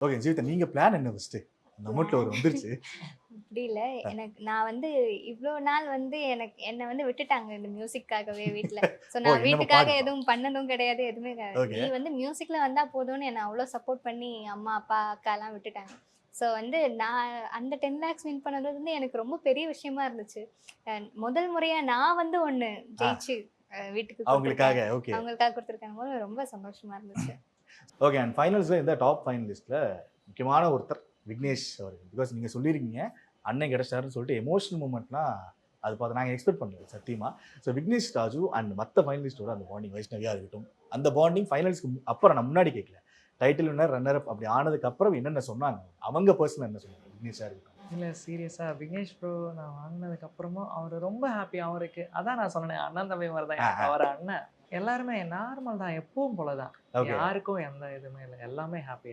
Okay Jeevitha, நீங்க plan என்ன first? அந்த அமௌண்ட்ல ஒரு பிளான் வந்துருச்சு. அப்படி இல்ல. நான் இவ்ளோ நாள் என்ன விட்டுட்டாங்க இந்த மியூசிக்காகவே வீட்ல. ஸோ ஓ! நான் என்னமோ வீட்டுக்காக பாடு. எதுவும் பண்ணதும் கிடையாது. எதுவுமே கிடையாது. நீ ஓகே. மியூசிக்ல வந்தா போதும்னு என்ன அவ்ளோ சப்போர்ட் பண்ணி அம்மா, அப்பா, அக்காலாம் விட்டுட்டாங்க. ஸோ நான் அந்த 10 லேக்ஸ் வின் பண்ணது எனக்கு ரொம்ப பெரிய விஷயமா இருந்துச்சு. அ முதல் முறையா நான் ஒண்ணு ஆ, ஜெயிச்சு வீட்டுக்கு அவங்களுக்காக. குடுத்துருக்கேன். ஓகே. அவங்களுக்காக குடுத்துருக்கேன்னும்போது ரொம்ப சந்தோஷமா இருந்துச்சு. ஓகே. அண்ட் ஃபைனல்ஸ்ல இந்த டாப் ஃபைனலிஸ்ட்ல முக்கியமான ஒருத்தர் விக்னேஷ் அவர்கள். பிகாஸ் நீங்க சொல்லியிருக்கீங்க, அண்ணன் கிடைச்சிட்டாருன்னு சொல்லிட்டு எமோஷனல் மூமெண்ட்லாம் அது பார்த்து நாங்க எக்ஸ்பெக்ட் பண்ணல சத்தியமா. ஸோ விக்னேஷ் ராஜு அண்ட் மத்த ஃபைனலிஸ்ட்டோட அந்த பாண்டிங் வைஷ்ணவியா இருக்கட்டும், அந்த பாண்டிங் ஃபைனல்ஸ்க்கு அப்புறம் நான் முன்னாடி கேட்கல. டைட்டில் வின்னர், ரன்னர் அப் அப்படி ஆனதுக்கு அப்புறம் என்னென்ன சொன்னாங்க? அவங்க பெர்சனலா என்ன சொன்னாங்க? விக்னேஷா இருக்கட்டும். இல்ல சீரியஸா விக்னேஷ் ப்ரோ நான் வாங்குனதுக்கு அப்புறமும் அவரு ரொம்ப ஹாப்பி அவருக்கு. அதான் நான் சொன்னேனே அண்ணன் தம்பி மாரி தான் ஆ, எனக்கு ஆ. அவரு அண்ணன். எல்லாருமே நார்மல் தான் எப்பவும் போல தான். ஓகே. யாருக்கும் எந்த இதுவுமே இல்ல. எல்லாமே ஹாப்பி.